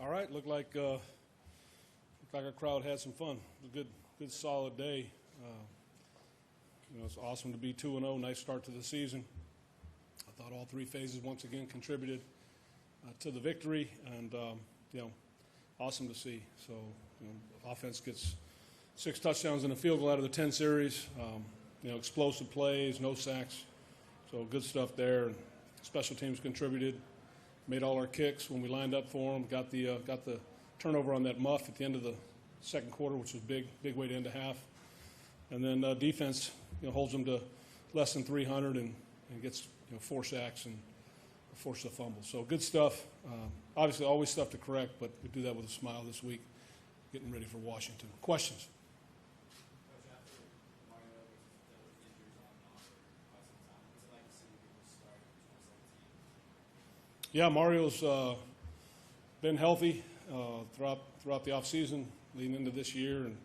All right, looked like our crowd had some fun. It was a good solid day. It's awesome to be 2-0. Nice start to the season. I thought all three phases once again contributed to the victory, and awesome to see. So, offense gets 6 touchdowns and a field goal out of the 10 series. Explosive plays, no sacks. So good stuff there. And special teams contributed. Made all our kicks when we lined up for them. Got the turnover on that muff at the end of the second quarter, which was big way to end a half. And then defense, holds them to less than 300 and gets 4 sacks and forced a fumble. So good stuff. Obviously, always stuff to correct, but we do that with a smile this week, getting ready for Washington. Questions? Yeah, Mario's been healthy throughout the offseason, leading into this year, and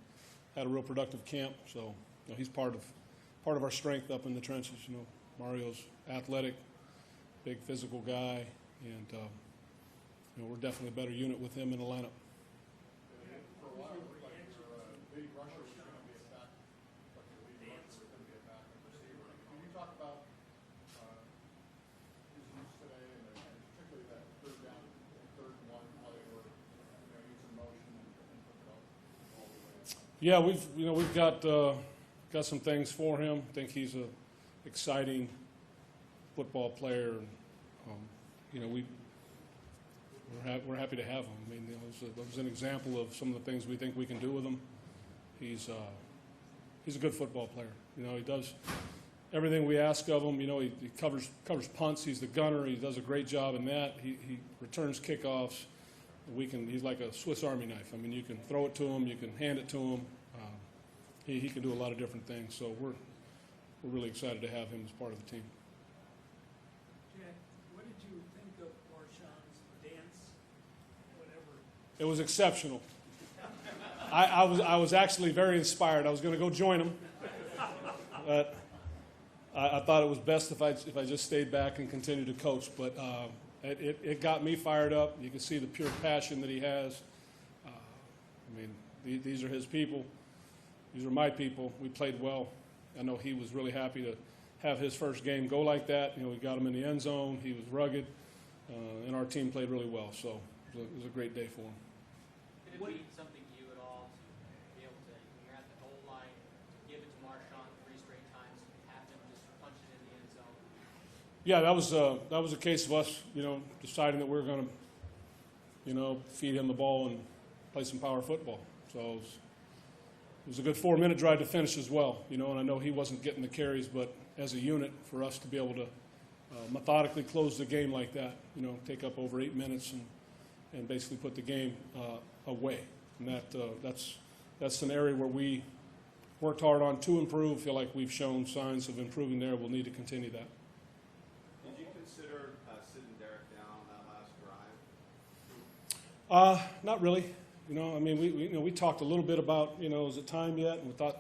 had a real productive camp. So he's part of our strength up in the trenches. Mario's athletic, big physical guy, and we're definitely a better unit with him in the lineup. For a while, it looked like your lead rusher was going to be a back, but your lead rusher was going to be a backup receiver. Can you talk about his use today, and particularly that third and one play where using motion and put it all the way? Yeah, we've got some things for him. I think he's a exciting football player. We're happy to have him. I mean, it was an example of some of the things we think we can do with him. He's a good football player. He does everything we ask of him. He covers punts. He's the gunner. He does a great job in that. He returns kickoffs. He's like a Swiss Army knife. I mean, you can throw it to him. You can hand it to him. He can do a lot of different things. So we're really excited to have him as part of the team. Jack, what did you think of Marshawn's dance, whatever? It was exceptional. I was actually very inspired. I was going to go join him, but I thought it was best if I just stayed back and continued to coach. But it got me fired up. You can see the pure passion that he has. These are his people. These are my people. We played well. I know he was really happy to have his first game go like that. We got him in the end zone. He was rugged, and our team played really well. So it was a great day for him. Did it mean something to you at all to be able to, when you're at the goal line, give it to Marshawn 3 straight times, have him just punch it in the end zone? Yeah, that was a case of us, deciding that we were going to, feed him the ball and play some power football. So it was a good 4-minute drive to finish as well, and I know he wasn't getting the carries, but as a unit, for us to be able to methodically close the game like that, take up over 8 minutes and basically put the game away. And that's an area where we worked hard on to improve. Feel like we've shown signs of improving there. We'll need to continue that. Did you consider sitting Derek down on that last drive? Not really. We talked a little bit about, is it time yet? And we thought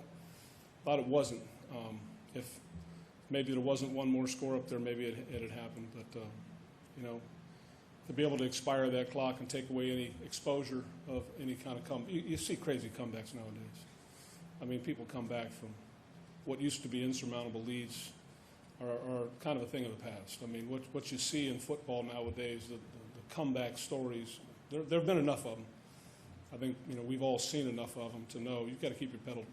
it wasn't. If maybe there wasn't one more score up there, maybe it had happened. But, to be able to expire that clock and take away any exposure of any kind of you see crazy comebacks nowadays. People come back from what used to be insurmountable leads are kind of a thing of the past. What you see in football nowadays, the comeback stories, there have been enough of them. I think we've all seen enough of them to know you've got to keep your pedal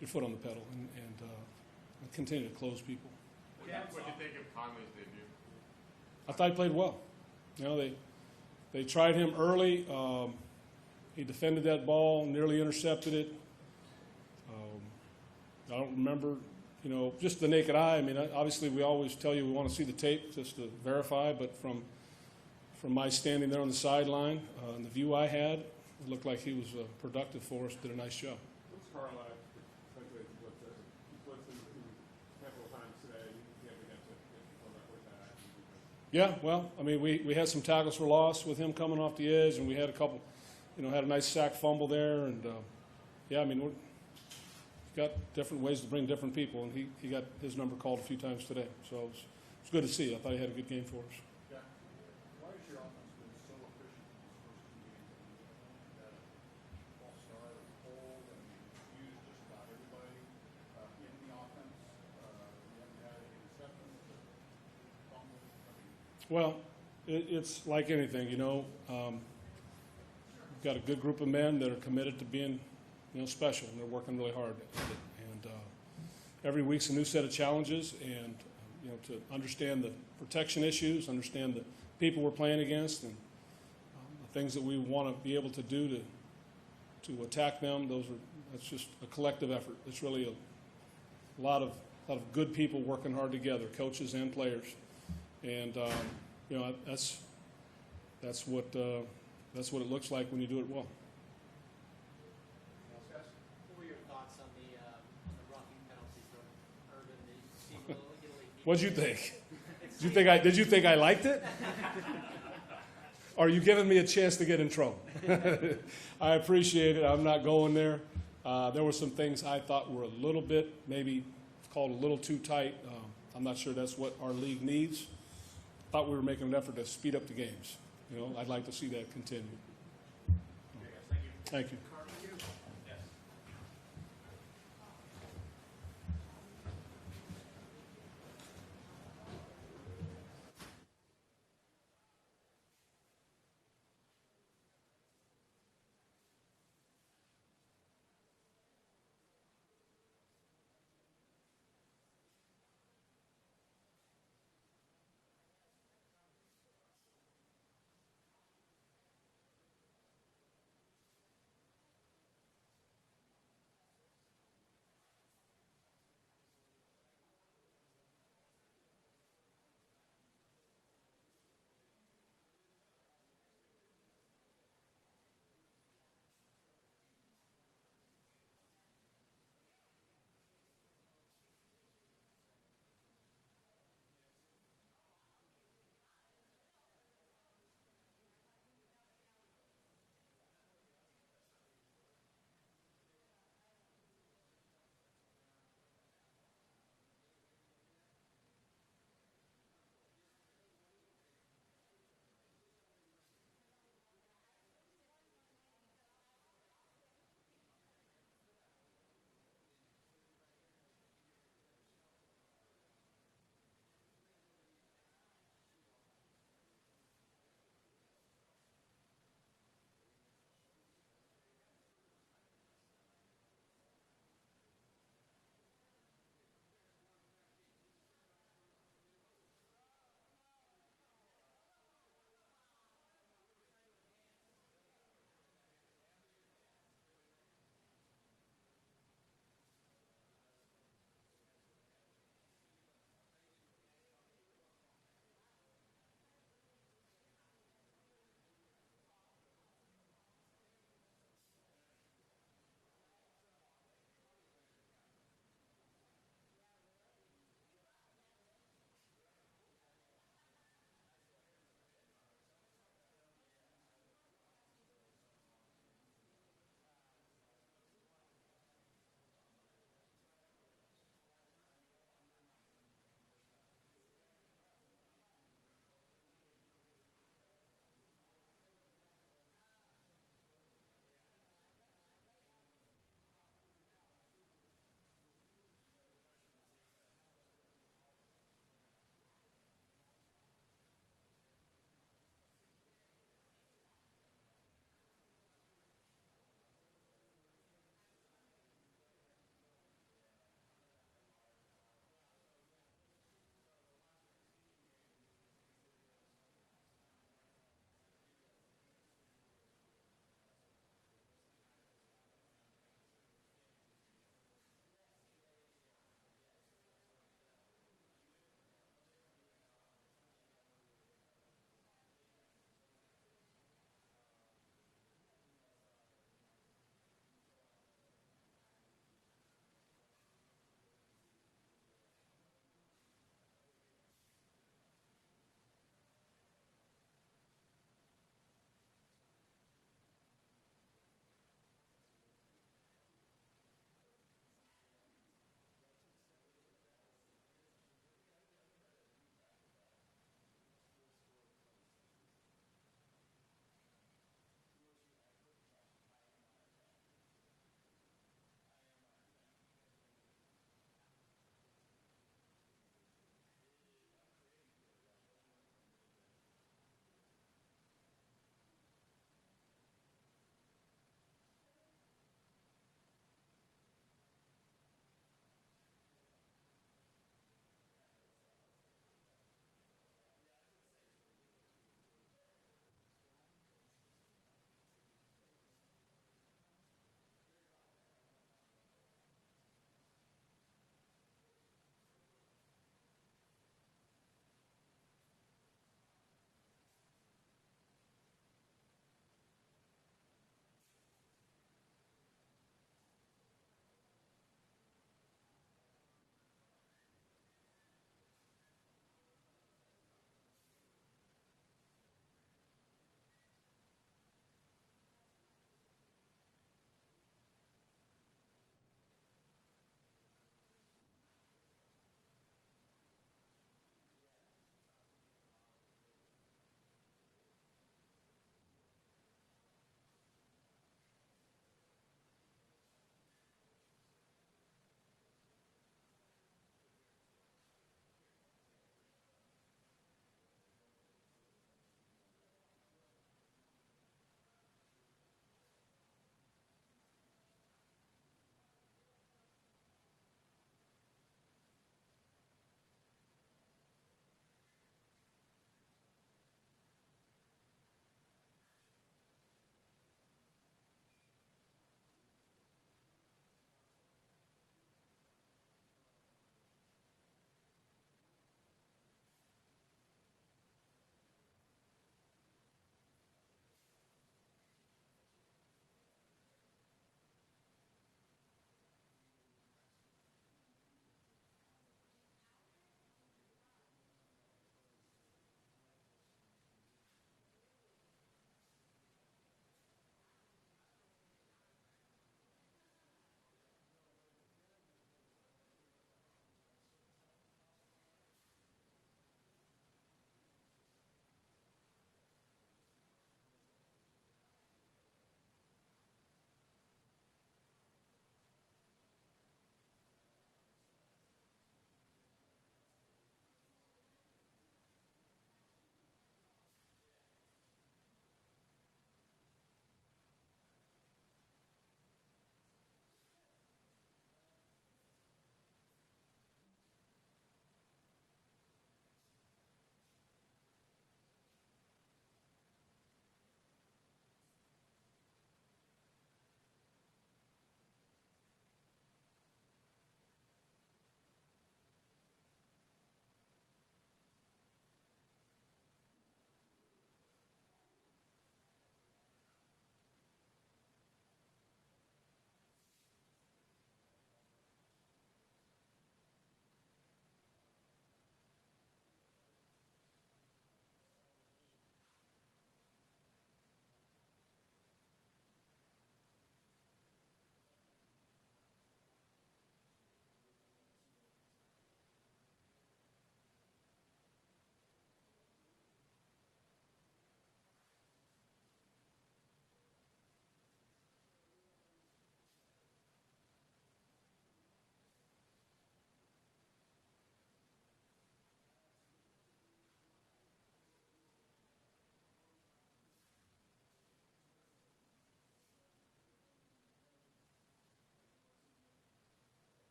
your foot on the pedal and continue to close people. What do you think of Conley's debut? I thought he played well. They tried him early. He defended that ball, nearly intercepted it. I don't remember, just the naked eye. Obviously we always tell you we want to see the tape just to verify, but from my standing there on the sideline and the view I had, it looked like he was productive for us, did a nice job. What's Carlisle essentially what's in a handful of times today? You have to get that. Yeah, well, we had some tackles for loss with him coming off the edge, and we had a couple, had a nice sack fumble there, and we've got different ways to bring different people, and he got his number called a few times today, so it's good to see. I thought he had a good game for us. Why is your offense been so efficient Well, it's like anything, we've got a good group of men that are committed to being, special, and they're working really hard at it. And every week's a new set of challenges, and to understand the protection issues, understand the people we're playing against, and the things that we want to be able to do to attack them. That's just a collective effort. It's really a lot of good people working hard together, coaches and players, and that's what it looks like when you do it well. What were your thoughts on the roughing penalty from Urban? Did you see Italy? What'd you think? Did you think I liked it? Are you giving me a chance to get in trouble? I appreciate it. I'm not going there. There were some things I thought were a little bit, maybe called a little too tight. I'm not sure that's what our league needs. Thought we were making an effort to speed up the games. I'd like to see that continue. Thank you.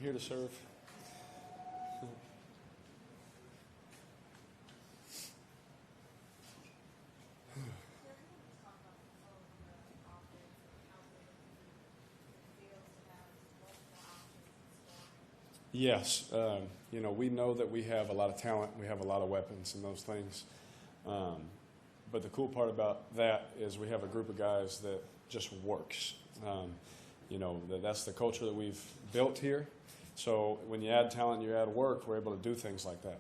here to serve. Yes, we know that we have a lot of talent, we have a lot of weapons and those things. But the cool part about that is we have a group of guys that just works. That's the culture that we've built here. So when you add talent, you add work, we're able to do things like that.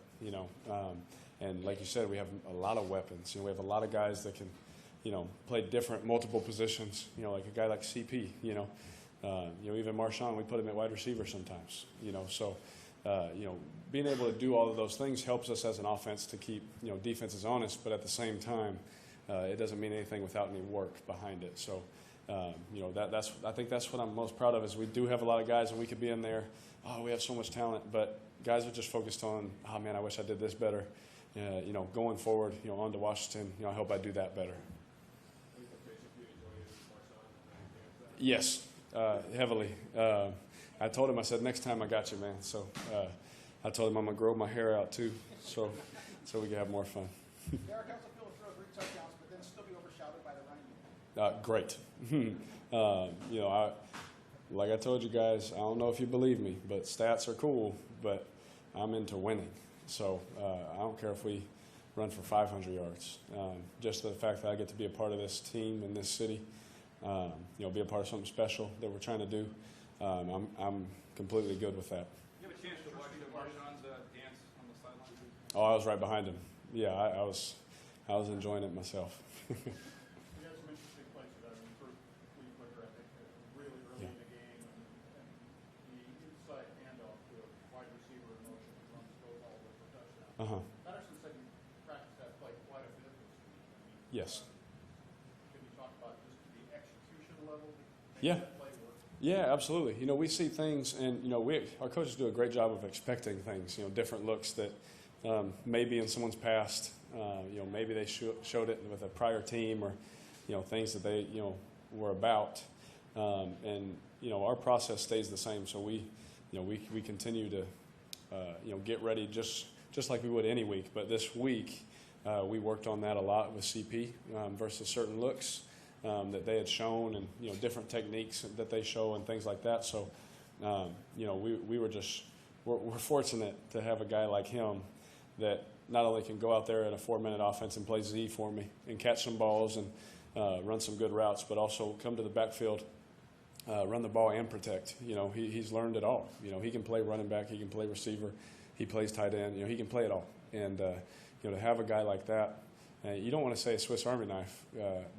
And like you said, we have a lot of weapons. We have a lot of guys that can, play multiple positions. Like a guy like CP. Even Marshawn, we put him at wide receiver sometimes. Being able to do all of those things helps us as an offense to keep defenses honest, but at the same time, it doesn't mean anything without any work behind it. So, I think that's what I'm most proud of is we do have a lot of guys, and we could be in there. Oh, we have so much talent, but guys are just focused on, oh man, I wish I did this better. Going forward, on to Washington, I hope I do that better. Yes, heavily. I told him, I said, next time I got you, man. So I told him I'm going to grow my hair out too, so we can have more fun. Derek, how's it feel to throw 3 touchdowns, but then still be overshadowed by the running game? Great. Like I told you guys, I don't know if you believe me, but stats are cool, but I'm into winning. So I don't care if we run for 500 yards. Just the fact that I get to be a part of this team in this city, be a part of something special that we're trying to do, I'm completely good with that. You have a chance to watch Marshawn's dance on the sideline? Oh, I was right behind him. Yeah, I was enjoying it myself. We had some interesting plays that improved Lee Quicker, I think, really early in the game, and the inside handoff to a wide receiver in motion runs goes all the way for touchdown. Patterson said you practiced that play quite a bit this week. Yes. Can you talk about just the execution level? Yeah. That play work? Yeah, absolutely. We see things, and our coaches do a great job of expecting things. Different looks that maybe in someone's past. Maybe they showed it with a prior team, or things that they were about. Our process stays the same. So we continue to get ready just like we would any week. But this week we worked on that a lot with CP versus certain looks that they had shown, and different techniques that they show and things like that. So we're fortunate to have a guy like him that not only can go out there in a 4-minute offense and play Z for me and catch some balls and run some good routes, but also come to the backfield, run the ball and protect. He's learned it all. He can play running back, he can play receiver, he plays tight end. He can play it all. And to have a guy like that, you don't want to say a Swiss Army knife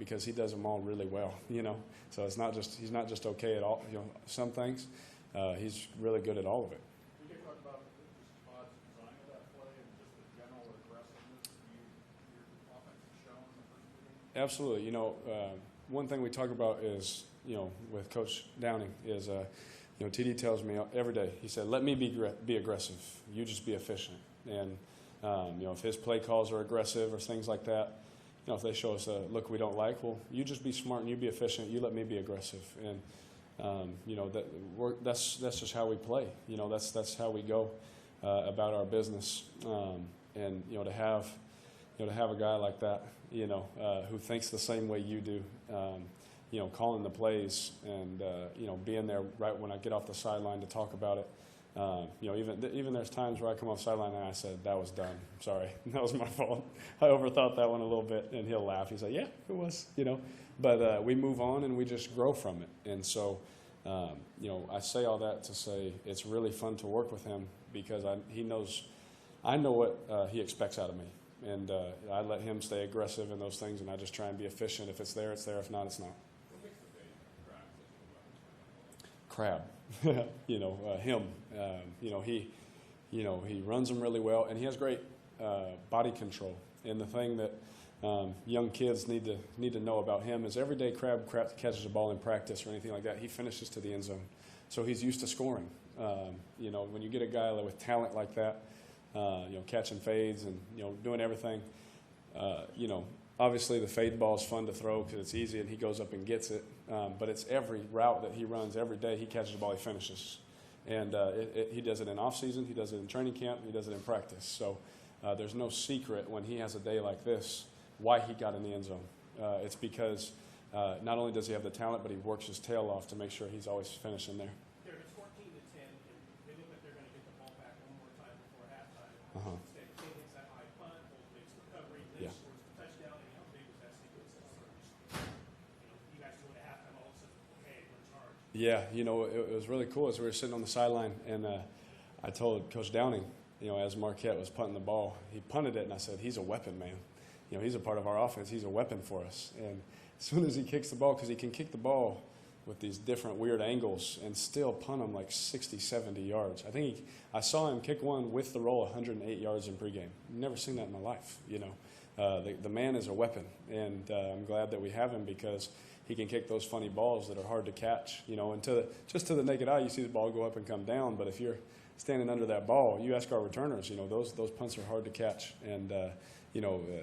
because he does them all really well. So he's not just okay at all. Some things, he's really good at all of it. We can talk about just Todd's design of that play and just the general aggressiveness your offense has shown in the first game. Absolutely. One thing we talk about is, with Coach Downing is, TD tells me every day, he said, let me be aggressive. You just be efficient. And, if his play calls are aggressive or things like that, if they show us a look we don't like, well, you just be smart and you be efficient. You let me be aggressive. And, that's just how we play. That's how we go about our business. And, to have a guy like that, who thinks the same way you do, calling the plays and, being there right when I get off the sideline to talk about it. Even there's times where I come off the sideline and I said, that was dumb. Sorry. That was my fault. I overthought that one a little bit. And he'll laugh. He's like, yeah, it was, But we move on and we just grow from it. And so, I say all that to say it's really fun to work with him because I know what he expects out of me. And I let him stay aggressive in those things, and I just try and be efficient. If it's there, it's there. If not, it's not. What makes the bait crab? Him. He runs them really well, and he has great body control. And the thing that young kids need to know about him is every day Crab catches a ball in practice or anything like that, he finishes to the end zone. So he's used to scoring. When you get a guy with talent like that, catching fades and doing everything, obviously the fade ball is fun to throw because it's easy and he goes up and gets it. But it's every route that he runs every day, he catches the ball, he finishes. And he does it in off season, he does it in training camp, he does it in practice. So there's no secret when he has a day like this why he got in the end zone. It's because not only does he have the talent, but he works his tail off to make sure he's always finishing there. Derek, it's 14-10, and they look like they're going to get the ball back one more time before halftime. Uh-huh. Instead, King hits that high punt, Old makes the recovery, then Yeah. scores the touchdown. And how big was that sequence at first? You guys go to halftime, all of a sudden, okay, we're in charge. Yeah, it was really cool as we were sitting on the sideline, and I told Coach Downing, as Marquette was punting the ball, he punted it, and I said, he's a weapon, man. He's a part of our offense. He's a weapon for us. And as soon as he kicks the ball, because he can kick the ball with these different weird angles and still punt them like 60, 70 yards. I saw him kick one with the roll 108 yards in pregame. Never seen that in my life, The man is a weapon, and I'm glad that we have him because he can kick those funny balls that are hard to catch. And just to the naked eye, you see the ball go up and come down, but if you're standing under that ball, you ask our returners, those punts are hard to catch. And,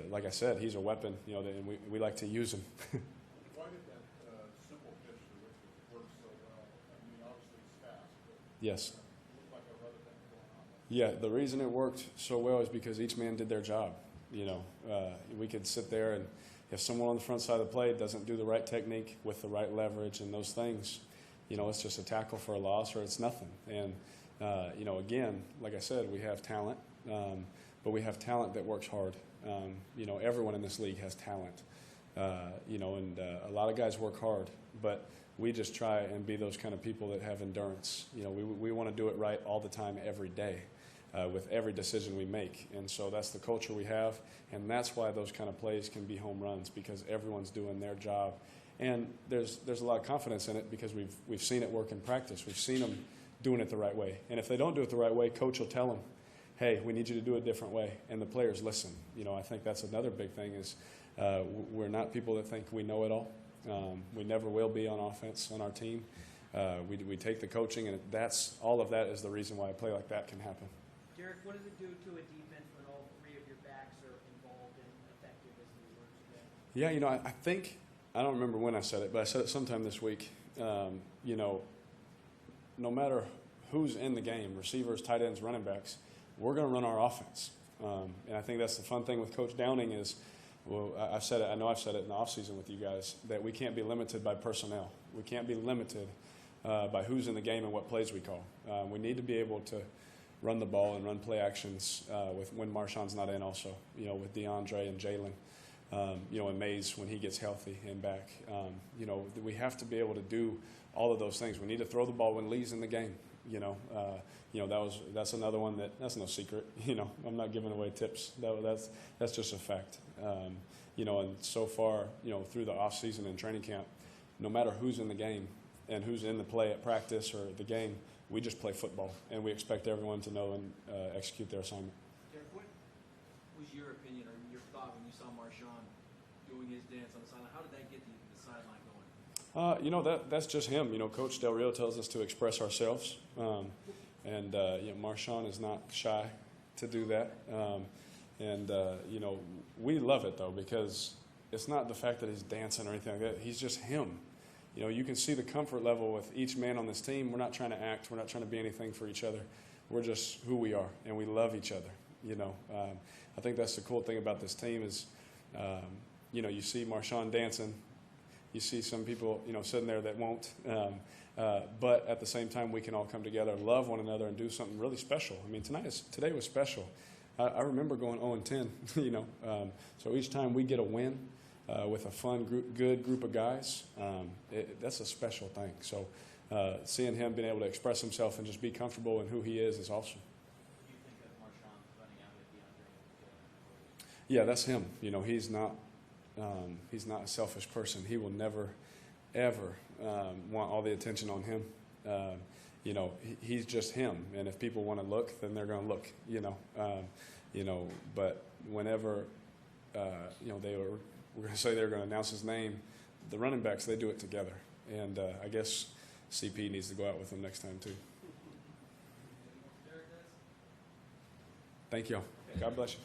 like I said, he's a weapon, and we like to use him. Why did that simple pitch to Richard work so well? I mean, obviously it's fast, but Yes. it looked like there were other things going on there. Yeah, the reason it worked so well is because each man did their job. We could sit there, and if someone on the front side of the play doesn't do the right technique with the right leverage and those things, it's just a tackle for a loss or it's nothing. And, again, like I said, we have talent, but we have talent that works hard. Everyone in this league has talent, and a lot of guys work hard, but we just try and be those kind of people that have endurance. We want to do it right all the time, every day, with every decision we make. And so that's the culture we have, and that's why those kind of plays can be home runs, because everyone's doing their job. And there's a lot of confidence in it because we've seen it work in practice. We've seen them doing it the right way. And if they don't do it the right way, coach will tell them, hey, we need you to do it a different way, and the players listen. I think that's another big thing is we're not people that think we know it all. We never will be on offense on our team. We take the coaching, and all of that is the reason why a play like that can happen. Derek, what does it do to a defense when all three of your backs are involved and effective as they were today? Yeah, I think, I don't remember when I said it, but I said it sometime this week. No matter who's in the game, receivers, tight ends, running backs, we're going to run our offense. And I think that's the fun thing with Coach Downing is, I've said it, I know I've said it in the offseason with you guys, that we can't be limited by personnel. We can't be limited by who's in the game and what plays we call. We need to be able to run the ball and run play actions when Marshawn's not in also, with DeAndre and Jalen, and Mays when he gets healthy and back. We have to be able to do all of those things. We need to throw the ball when Lee's in the game. That's another one that's no secret. I'm not giving away tips. That's just a fact. And so far, through the off season and training camp, no matter who's in the game and who's in the play at practice or the game, we just play football, and we expect everyone to know and execute their assignment. Derek, what was your opinion or your thought when you saw Marshawn doing his dance on the sideline? How did that get the sideline going? That's just him. Coach Del Rio tells us to express ourselves, and Marshawn is not shy to do that. We love it though because it's not the fact that he's dancing or anything like that. He's just him. You can see the comfort level with each man on this team. We're not trying to act. We're not trying to be anything for each other. We're just who we are, and we love each other. I think that's the cool thing about this team is, you see Marshawn dancing. You see some people, sitting there that won't. But at the same time, we can all come together, love one another, and do something really special. I mean, today was special. I remember going 0-10, So each time we get a win with a fun, good group of guys, that's a special thing. So seeing him being able to express himself and just be comfortable in who he is awesome. What do you think of Marshawn running out with DeAndre? Yeah, that's him. He's not a selfish person. He will never, ever want all the attention on him. He's just him. And if people want to look, then they're going to look. But whenever we're going to say they're going to announce his name, the running backs, they do it together. And I guess CP needs to go out with them next time too. Thank you. God bless you.